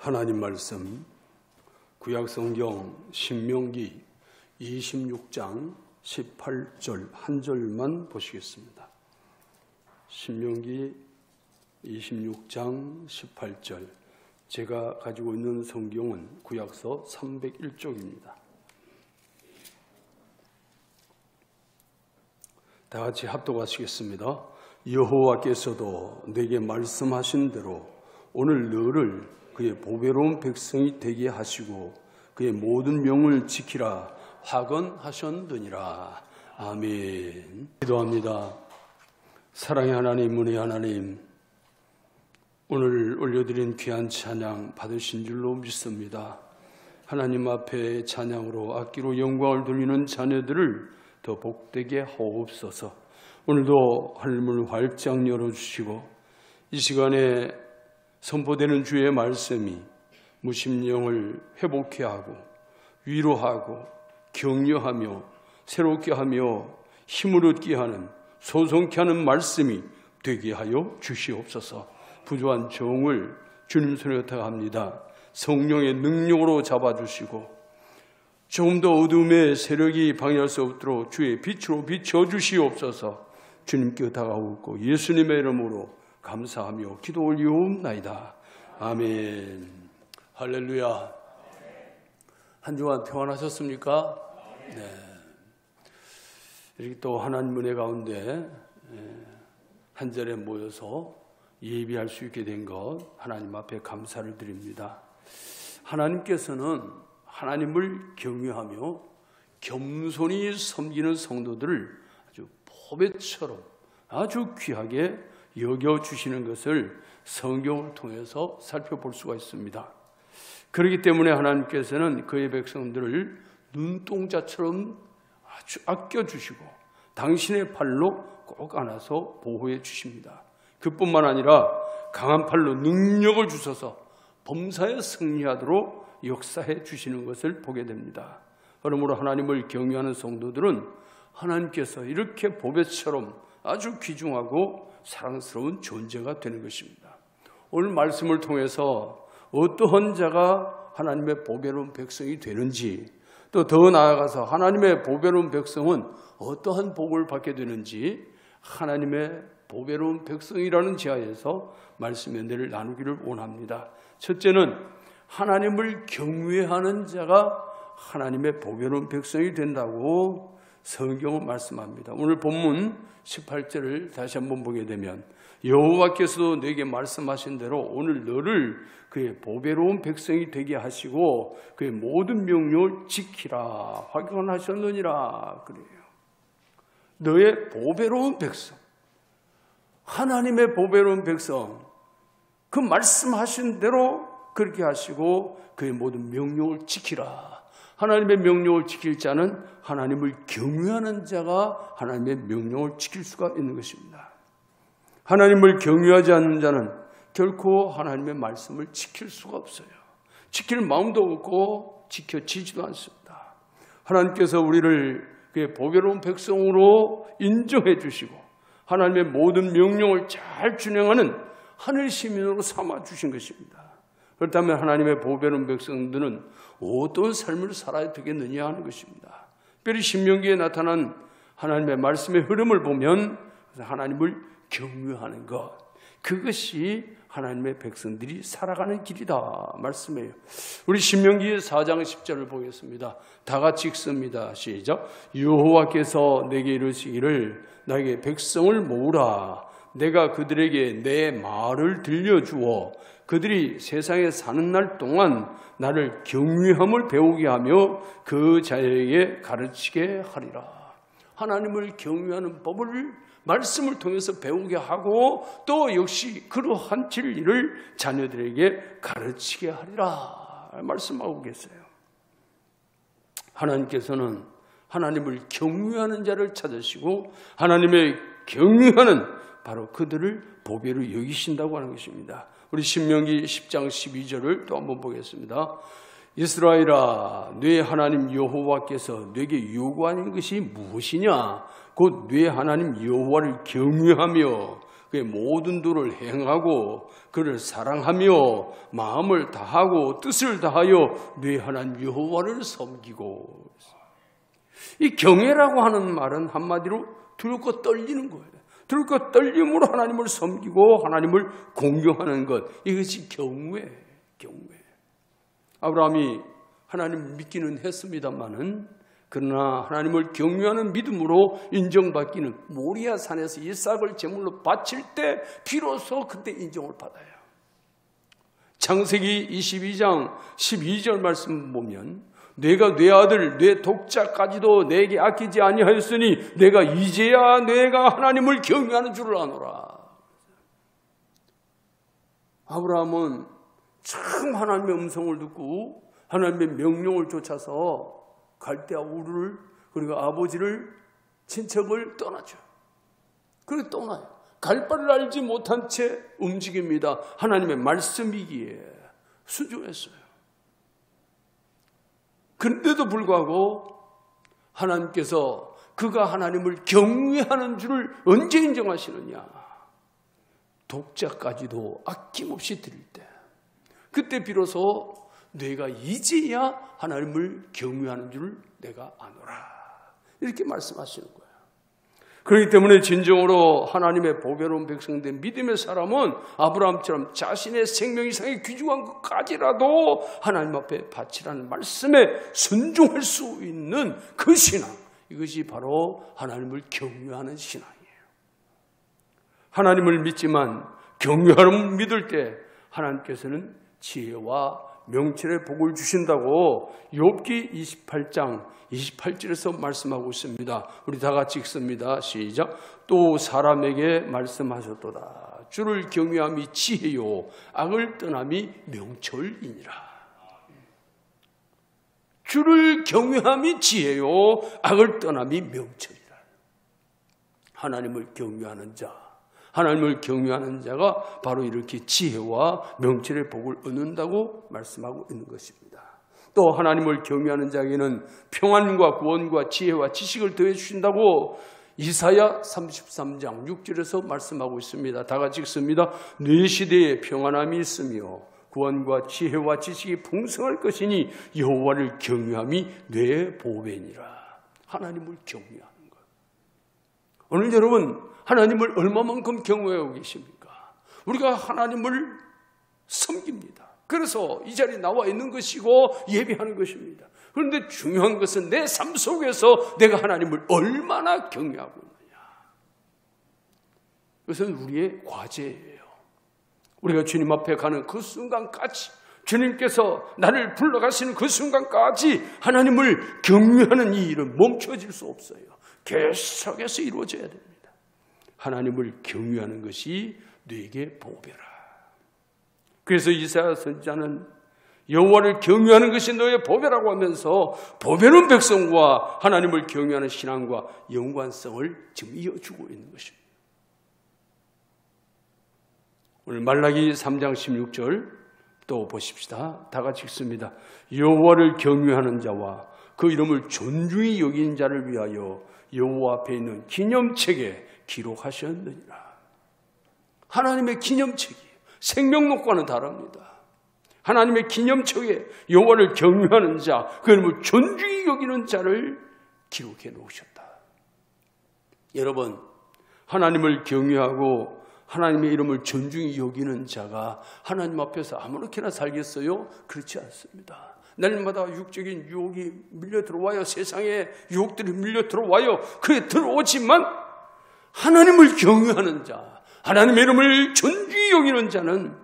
하나님 말씀 구약성경 신명기 26장 18절 한 절만 보시겠습니다. 신명기 26장 18절, 제가 가지고 있는 성경은 구약서 301쪽입니다. 다 같이 합독하시겠습니다. 여호와께서도 내게 말씀하신 대로 오늘 너를 그의 보배로운 백성이 되게 하시고 그의 모든 명을 지키라 확언하셨느니라. 아멘. 기도합니다. 사랑의 하나님, 은혜의 하나님, 오늘 올려드린 귀한 찬양 받으신 줄로 믿습니다. 하나님 앞에 찬양으로 악기로 영광을 돌리는 자녀들을 더 복되게 하옵소서. 오늘도 하늘문을 활짝 열어주시고 이 시간에 선포되는 주의 말씀이 무심령을 회복케 하고 위로하고 격려하며 새롭게 하며 힘을 얻게 하는 소성케 하는 말씀이 되게 하여 주시옵소서. 부족한 종을 주님 손에 의탁합니다. 성령의 능력으로 잡아주시고 조금 더 어둠의 세력이 방해할 수 없도록 주의 빛으로 비춰주시옵소서. 주님께 의탁하옵고 예수님의 이름으로 감사하며 기도 올리옵나이다. 아멘. 할렐루야. 한 주간 평안하셨습니까? 네. 이렇게 또 하나님 은혜 가운데 한 자리에 모여서 예배할 수 있게 된 것 하나님 앞에 감사를 드립니다. 하나님께서는 하나님을 경외하며 겸손히 섬기는 성도들을 아주 보배처럼 아주 귀하게 여겨주시는 것을 성경을 통해서 살펴볼 수가 있습니다. 그렇기 때문에 하나님께서는 그의 백성들을 눈동자처럼 아주 아껴주시고 당신의 팔로 꼭 안아서 보호해 주십니다. 그뿐만 아니라 강한 팔로 능력을 주셔서 범사에 승리하도록 역사해 주시는 것을 보게 됩니다. 그러므로 하나님을 경외하는 성도들은 하나님께서 이렇게 보배처럼 아주 귀중하고 사랑스러운 존재가 되는 것입니다. 오늘 말씀을 통해서 어떠한 자가 하나님의 보배로운 백성이 되는지, 또 더 나아가서 하나님의 보배로운 백성은 어떠한 복을 받게 되는지 하나님의 보배로운 백성이라는 지하에서 말씀의 은혜를 나누기를 원합니다. 첫째는 하나님을 경외하는 자가 하나님의 보배로운 백성이 된다고 성경은 말씀합니다. 오늘 본문 18절을 다시 한번 보게 되면 여호와께서도 내게 말씀하신 대로 오늘 너를 그의 보배로운 백성이 되게 하시고 그의 모든 명령을 지키라 확언하셨느니라 그래요. 너의 보배로운 백성, 하나님의 보배로운 백성, 그 말씀하신 대로 그렇게 하시고 그의 모든 명령을 지키라. 하나님의 명령을 지킬 자는 하나님을 경외하는 자가 하나님의 명령을 지킬 수가 있는 것입니다. 하나님을 경외하지 않는 자는 결코 하나님의 말씀을 지킬 수가 없어요. 지킬 마음도 없고 지켜지지도 않습니다. 하나님께서 우리를 그의 보배로운 백성으로 인정해 주시고 하나님의 모든 명령을 잘 준행하는 하늘 시민으로 삼아 주신 것입니다. 그렇다면 하나님의 보배로운 백성들은 어떤 삶을 살아야 되겠느냐 하는 것입니다. 특별히 신명기에 나타난 하나님의 말씀의 흐름을 보면 하나님을 경외하는 것, 그것이 하나님의 백성들이 살아가는 길이다 말씀해요. 우리 신명기 4장 10절을 보겠습니다. 다 같이 읽습니다. 시작. 여호와께서 내게 이르시기를 나에게 백성을 모으라. 내가 그들에게 내 말을 들려주어 그들이 세상에 사는 날 동안 나를 경외함을 배우게 하며 그 자에게 가르치게 하리라. 하나님을 경외하는 법을 말씀을 통해서 배우게 하고 또 역시 그러한 진리를 자녀들에게 가르치게 하리라 말씀하고 계세요. 하나님께서는 하나님을 경외하는 자를 찾으시고 하나님의 경외하는 바로 그들을 보배로 여기신다고 하는 것입니다. 우리 신명기 10장 12절을 또 한번 보겠습니다. 이스라엘아, 네 하나님 여호와께서 네게 요구하는 것이 무엇이냐? 곧 네 하나님 여호와를 경외하며 그의 모든 도를 행하고 그를 사랑하며 마음을 다하고 뜻을 다하여 네 하나님 여호와를 섬기고. 이 경외라고 하는 말은 한마디로 두렵고 떨리는 거예요. 두렵고 떨림으로 하나님을 섬기고 하나님을 공경하는 것, 이것이 경외. 아브라함이 하나님을 믿기는 했습니다마는 그러나 하나님을 경외하는 믿음으로 인정받기는 모리아 산에서 이삭을 제물로 바칠 때 비로소 그때 인정을 받아요. 창세기 22장 12절 말씀 보면 내가 내 아들 내 독자까지도 내게 아끼지 아니하였으니 내가 이제야 내가 하나님을 경외하는 줄을 아노라. 아브라함은 참 하나님의 음성을 듣고 하나님의 명령을 쫓아서 갈대아 우르를 그리고 아버지를 친척을 떠나죠. 그리고 떠나요. 갈 바를 알지 못한 채 움직입니다. 하나님의 말씀이기에 순종했어요. 그런데도 불구하고 하나님께서 그가 하나님을 경외하는 줄을 언제 인정하시느냐? 독자까지도 아낌없이 드릴 때, 그때 비로소 내가 이제야 하나님을 경외하는 줄 내가 아노라, 이렇게 말씀하시는 거예요. 그렇기 때문에 진정으로 하나님의 보배로운 백성된 믿음의 사람은 아브라함처럼 자신의 생명 이상의 귀중한 것까지라도 하나님 앞에 바치라는 말씀에 순종할 수 있는 그 신앙, 이것이 바로 하나님을 경외하는 신앙이에요. 하나님을 믿지만 경외하는 믿을 때 하나님께서는 지혜와 명철의 복을 주신다고 욥기 28장 28절에서 말씀하고 있습니다. 우리 다 같이 읽습니다. 시작. 또 사람에게 말씀하셨도다. 주를 경외함이 지혜요 악을 떠남이 명철이니라. 주를 경외함이 지혜요 악을 떠남이 명철이라. 하나님을 경외하는 자, 하나님을 경외하는 자가 바로 이렇게 지혜와 명철의 복을 얻는다고 말씀하고 있는 것입니다. 또 하나님을 경외하는 자에게는 평안과 구원과 지혜와 지식을 더해 주신다고 이사야 33장 6절에서 말씀하고 있습니다. 다 같이 읽습니다. 네 시대에 평안함이 있으며 구원과 지혜와 지식이 풍성할 것이니 여호와를 경외함이 네 보배니라. 하나님을 경외하는 것. 오늘 여러분 하나님을 얼마만큼 경외하고 계십니까? 우리가 하나님을 섬깁니다. 그래서 이 자리에 나와 있는 것이고 예배하는 것입니다. 그런데 중요한 것은 내 삶 속에서 내가 하나님을 얼마나 경외하고 있느냐. 그것은 우리의 과제예요. 우리가 주님 앞에 가는 그 순간까지, 주님께서 나를 불러가시는 그 순간까지 하나님을 경외하는 이 일은 멈춰질 수 없어요. 계속해서 이루어져야 됩니다. 하나님을 경외하는 것이 네게 보배라. 그래서 이사야 선지자는 여호와를 경외하는 것이 너의 보배라고 하면서 보배로운 백성과 하나님을 경외하는 신앙과 연관성을 지금 이어주고 있는 것입니다. 오늘 말라기 3장 16절 또 보십시다. 다 같이 읽습니다. 여호와를 경외하는 자와 그 이름을 존중히 여긴 자를 위하여 여호와 앞에 있는 기념책에 기록하셨느니라. 하나님의 기념책이 생명록과는 다릅니다. 하나님의 기념책에 여호와를 경외하는 자, 그 이름을 존중히 여기는 자를 기록해 놓으셨다. 여러분, 하나님을 경외하고 하나님의 이름을 존중히 여기는 자가 하나님 앞에서 아무렇게나 살겠어요? 그렇지 않습니다. 날마다 육적인 유혹이 밀려 들어와요. 세상에 유혹들이 밀려 들어와요. 그에 들어오지만 하나님을 경외하는 자, 하나님의 이름을 존중히 여기는 자는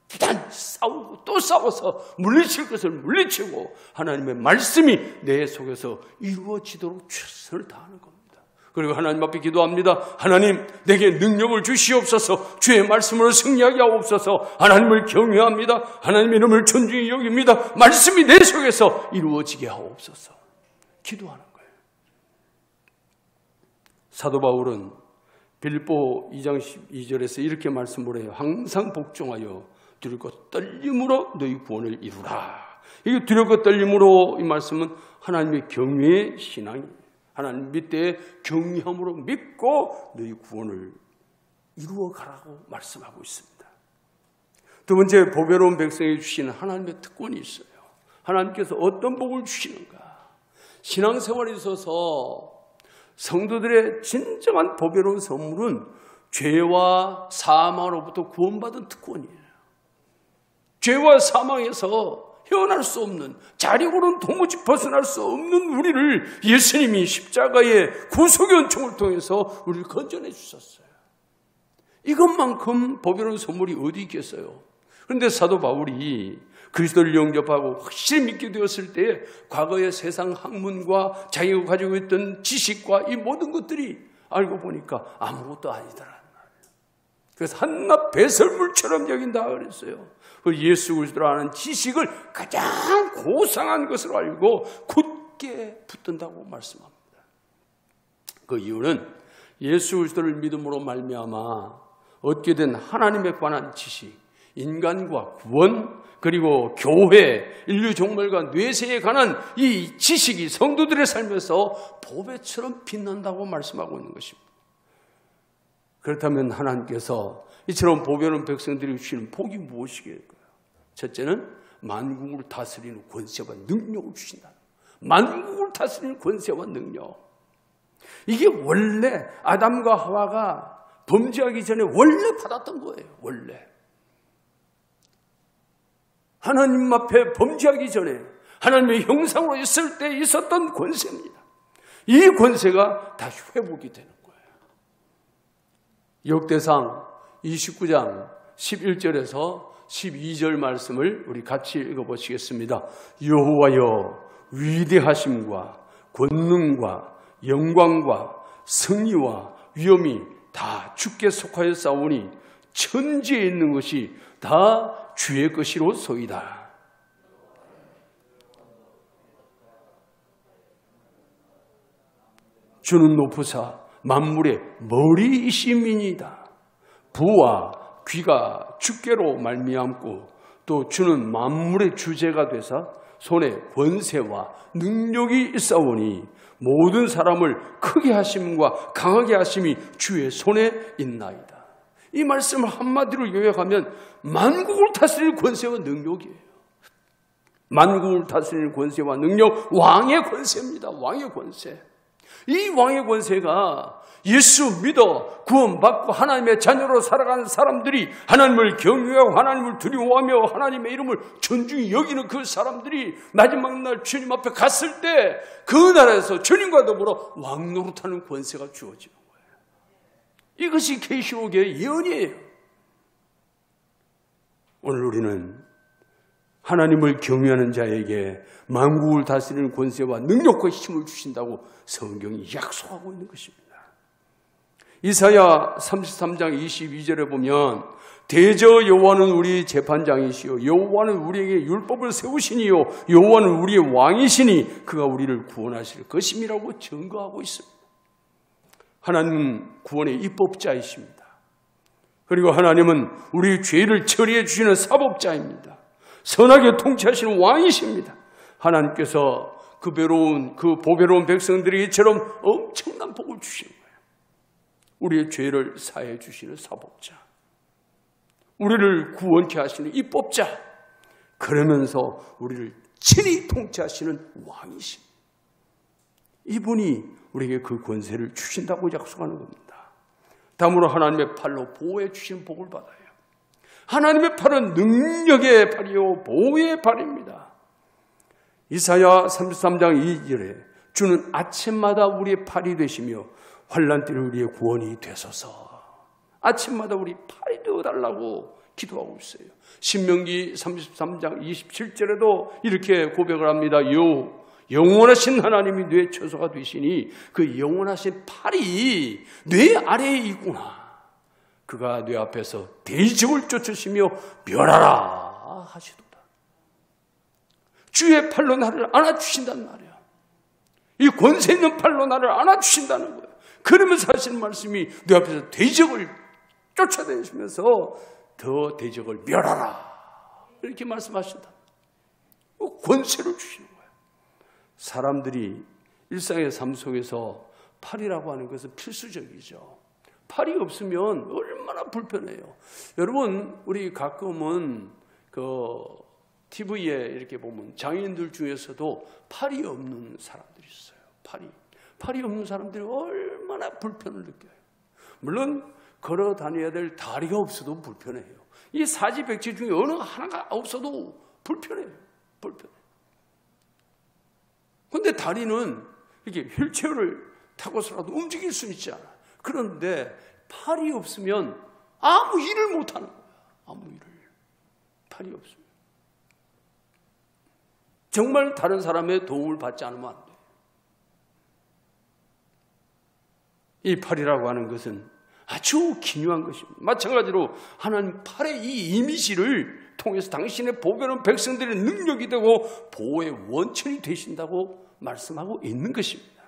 비단 싸우고 또 싸워서 물리칠 것을 물리치고 하나님의 말씀이 내 속에서 이루어지도록 최선을 다하는 겁니다. 그리고 하나님 앞에 기도합니다. 하나님, 내게 능력을 주시옵소서. 주의 말씀으로 승리하게 하옵소서. 하나님을 경외합니다. 하나님의 이름을 존중히 여깁니다. 말씀이 내 속에서 이루어지게 하옵소서. 기도하는 거예요. 사도 바울은 빌립보 2장 12절에서 이렇게 말씀을 해요. 항상 복종하여 두렵고 떨림으로 너희 구원을 이루라. 이게 두렵고 떨림으로, 이 말씀은 하나님의 경외의 신앙입니다. 하나님 밑에 경외함으로 믿고 너희 구원을 이루어가라고 말씀하고 있습니다. 두 번째, 보배로운 백성에게 주시는 하나님의 특권이 있어요. 하나님께서 어떤 복을 주시는가? 신앙생활에 있어서 성도들의 진정한 보배로운 선물은 죄와 사망으로부터 구원받은 특권이에요. 죄와 사망에서 헤어날 수 없는, 자력으로는 도무지 벗어날 수 없는 우리를 예수님이 십자가의 구속의 은총을 통해서 우리를 건져내 주셨어요. 이것만큼 보배로운 선물이 어디 있겠어요? 그런데 사도 바울이 그리스도를 영접하고 확실히 믿게 되었을 때 과거의 세상 학문과 자기가 가지고 있던 지식과 이 모든 것들이 알고 보니까 아무것도 아니더라는 말이에요. 그래서 한낱 배설물처럼 여긴다 그랬어요. 예수 그리스도를 아는 지식을 가장 고상한 것으로 알고 굳게 붙든다고 말씀합니다. 그 이유는 예수 그리스도를 믿음으로 말미암아 얻게 된 하나님에 관한 지식, 인간과 구원, 그리고 교회, 인류 종말과 뇌세에 관한 이 지식이 성도들의 삶에서 보배처럼 빛난다고 말씀하고 있는 것입니다. 그렇다면 하나님께서 이처럼 보배로운 백성들이 주시는 복이 무엇이겠어요? 첫째는 만국을 다스리는 권세와 능력을 주신다. 만국을 다스리는 권세와 능력. 이게 원래 아담과 하와가 범죄하기 전에 원래 받았던 거예요. 원래. 하나님 앞에 범죄하기 전에 하나님의 형상으로 있을 때 있었던 권세입니다. 이 권세가 다시 회복이 되는 거예요. 역대상 29장 11절에서 12절 말씀을 우리 같이 읽어보시겠습니다. 여호와여, 위대하심과 권능과 영광과 승리와 위엄이 다 주께 속하여 싸우니 천지에 있는 것이 다 주의 것이로소이다. 주는 높으사 만물의 머리이심이니이다. 부와 귀가 주께로 말미암고 또 주는 만물의 주제가 되사 손에 권세와 능력이 있사오니 모든 사람을 크게 하심과 강하게 하심이 주의 손에 있나이다. 이 말씀을 한마디로 요약하면 만국을 다스릴 권세와 능력이에요. 만국을 다스릴 권세와 능력, 왕의 권세입니다. 왕의 권세. 이 왕의 권세가 예수 믿어 구원받고 하나님의 자녀로 살아가는 사람들이, 하나님을 경외하고 하나님을 두려워하며 하나님의 이름을 존중히 여기는 그 사람들이 마지막 날 주님 앞에 갔을 때 그 나라에서 주님과 더불어 왕 노릇하는 권세가 주어지는 거예요. 이것이 계시록의 예언이에요. 오늘 우리는 하나님을 경외하는 자에게 만국을 다스리는 권세와 능력과 힘을 주신다고 성경이 약속하고 있는 것입니다. 이사야 33장 22절에 보면 대저 여호와는 우리 재판장이시요 여호와는 우리에게 율법을 세우시니요 여호와는 우리의 왕이시니 그가 우리를 구원하실 것임이라고 증거하고 있습니다. 하나님은 구원의 입법자이십니다. 그리고 하나님은 우리 죄를 처리해 주시는 사법자입니다. 선하게 통치하시는 왕이십니다. 하나님께서 그 보배로운 백성들에게 이처럼 엄청난 복을 주시는 거예요. 우리의 죄를 사해 주시는 사법자, 우리를 구원케 하시는 입법자, 그러면서 우리를 친히 통치하시는 왕이십니다. 이분이 우리에게 그 권세를 주신다고 약속하는 겁니다. 다음으로 하나님의 팔로 보호해 주신 복을 받아요. 하나님의 팔은 능력의 팔이요 보호의 팔입니다. 이사야 33장 2절에 주는 아침마다 우리의 팔이 되시며 환난 때는 우리의 구원이 되소서. 아침마다 우리 팔이 되어달라고 기도하고 있어요. 신명기 33장 27절에도 이렇게 고백을 합니다. 영원하신 하나님이 뇌 처소가 되시니 그 영원하신 팔이 뇌 아래에 있구나. 그가 뇌 앞에서 대적을 쫓으시며 멸하라 하시도다. 주의 팔로 나를 안아주신다는 말이야. 이 권세 있는 팔로 나를 안아주신다는 거예요. 그러면서 하시는 말씀이 뇌 앞에서 대적을 쫓아다니시면서 더 대적을 멸하라 이렇게 말씀하신다. 권세를 주시는 거예요. 사람들이 일상의 삶 속에서 팔이라고 하는 것은 필수적이죠. 팔이 없으면 얼마나 얼마나 불편해요. 여러분, 우리 가끔은 TV에 이렇게 보면 장애인들 중에서도 팔이 없는 사람들이 있어요. 팔이 없는 사람들이 얼마나 불편을 느껴요. 물론 걸어 다녀야 될 다리가 없어도 불편해요. 이 사지백지 중에 어느 하나가 없어도 불편해요. 그런데 다리는 이렇게 휠체어를 타고서라도 움직일 수 있잖아. 그런데 팔이 없으면 아무 일을 못하는 거야. 아무 일을. 팔이 없으면. 정말 다른 사람의 도움을 받지 않으면 안 돼. 이 팔이라고 하는 것은 아주 기묘한 것입니다. 마찬가지로 하나님 팔의 이 이미지를 통해서 당신의 보배로운 백성들의 능력이 되고 보호의 원천이 되신다고 말씀하고 있는 것입니다.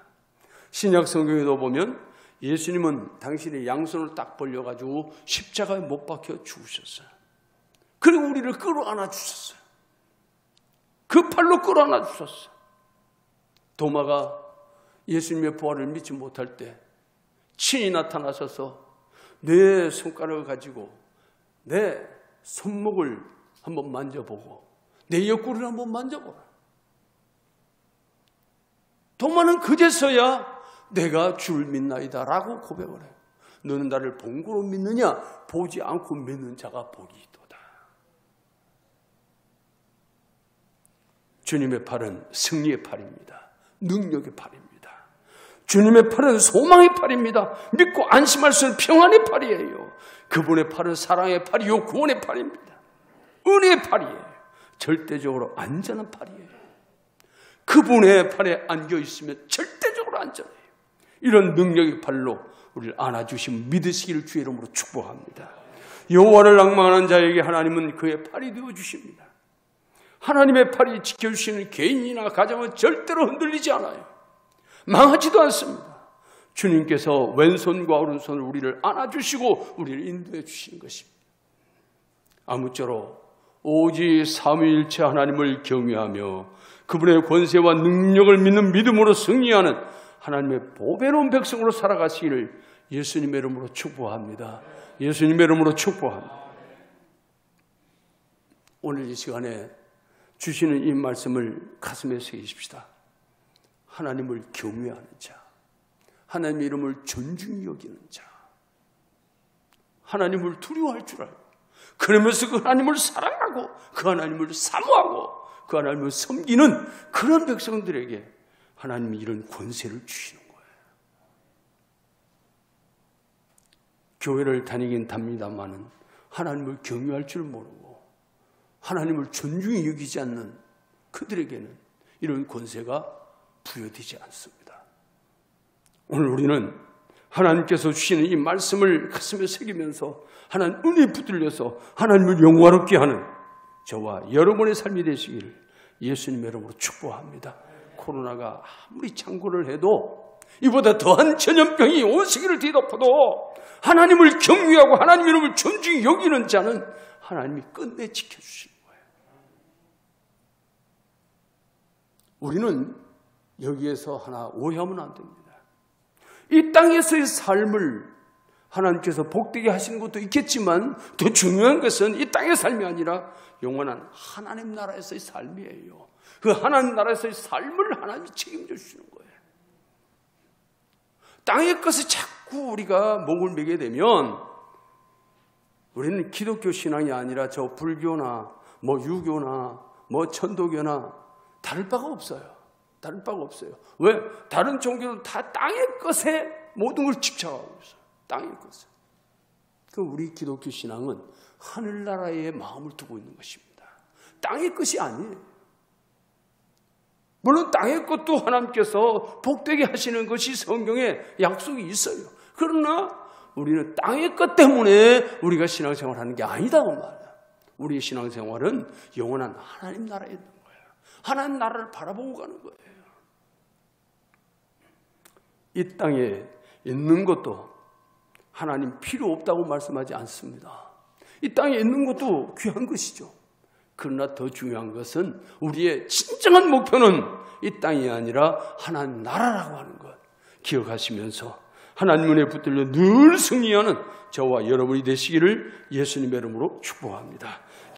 신약 성경에도 보면 예수님은 당신의 양손을 딱 벌려가지고 십자가에 못 박혀 죽으셨어요. 그리고 우리를 끌어안아 주셨어요. 그 팔로 끌어안아 주셨어요. 도마가 예수님의 부활을 믿지 못할 때 친히 나타나셔서 내 손가락을 가지고 내 손목을 한번 만져보고 내 옆구리를 한번 만져보라. 도마는 그제서야 내가 주를 믿나이다 라고 고백을 해요. 너는 나를 본고로 믿느냐? 보지 않고 믿는 자가 복이 있도다. 주님의 팔은 승리의 팔입니다. 능력의 팔입니다. 주님의 팔은 소망의 팔입니다. 믿고 안심할 수 있는 평안의 팔이에요. 그분의 팔은 사랑의 팔이요 구원의 팔입니다. 은혜의 팔이에요. 절대적으로 안전한 팔이에요. 그분의 팔에 안겨있으면 절대적으로 안전해요. 이런 능력의 팔로 우리를 안아주시면 믿으시기를 주의 이름으로 축복합니다. 여호와를 낭망하는 자에게 하나님은 그의 팔이 되어주십니다. 하나님의 팔이 지켜주시는 개인이나 가정은 절대로 흔들리지 않아요. 망하지도 않습니다. 주님께서 왼손과 오른손을 우리를 안아주시고 우리를 인도해 주시는 것입니다. 아무쪼록 오직 삼위일체 하나님을 경외하며 그분의 권세와 능력을 믿는 믿음으로 승리하는 하나님의 보배로운 백성으로 살아가시기를 예수님의 이름으로 축복합니다. 예수님의 이름으로 축복합니다. 오늘 이 시간에 주시는 이 말씀을 가슴에 새기십시다. 하나님을 경외하는 자, 하나님의 이름을 존중히 여기는 자, 하나님을 두려워할 줄 알고 그러면서 그 하나님을 사랑하고 그 하나님을 사모하고 그 하나님을 섬기는 그런 백성들에게 하나님이 이런 권세를 주시는 거예요. 교회를 다니긴 답니다마는 하나님을 경외할 줄 모르고 하나님을 존중히 여기지 않는 그들에게는 이런 권세가 부여되지 않습니다. 오늘 우리는 하나님께서 주시는 이 말씀을 가슴에 새기면서 하나님 은혜에 붙들려서 하나님을 영화롭게 하는 저와 여러분의 삶이 되시기를 예수님의 이름으로 축복합니다. 코로나가 아무리 창궐을 해도 이보다 더한 전염병이 온 세계를 뒤덮어도 하나님을 경외하고 하나님 이름을 존중히 여기는 자는 하나님이 끝내 지켜주시는 거예요. 우리는 여기에서 하나 오해하면 안 됩니다. 이 땅에서의 삶을 하나님께서 복되게 하시는 것도 있겠지만 더 중요한 것은 이 땅의 삶이 아니라 영원한 하나님 나라에서의 삶이에요. 그 하나님 나라에서의 삶을 하나님이 책임져 주시는 거예요. 땅의 것에 자꾸 우리가 목을 매게 되면 우리는 기독교 신앙이 아니라 저 불교나 뭐 유교나 뭐 천도교나 다를 바가 없어요. 다를 바가 없어요. 왜? 다른 종교는 다 땅의 것에 모든 걸 집착하고 있어요. 땅의 것에. 그 우리 기독교 신앙은 하늘나라에 마음을 두고 있는 것입니다. 땅의 것이 아니에요. 물론 땅의 것도 하나님께서 복되게 하시는 것이 성경에 약속이 있어요. 그러나 우리는 땅의 것 때문에 우리가 신앙생활하는 게 아니다고 말해요. 우리의 신앙생활은 영원한 하나님 나라에 있는 거예요. 하나님 나라를 바라보고 가는 거예요. 이 땅에 있는 것도 하나님 필요 없다고 말씀하지 않습니다. 이 땅에 있는 것도 귀한 것이죠. 그러나 더 중요한 것은 우리의 진정한 목표는 이 땅이 아니라 하나님 나라라고 하는 것 기억하시면서 하나님 은혜에 붙들려 늘 승리하는 저와 여러분이 되시기를 예수님의 이름으로 축복합니다.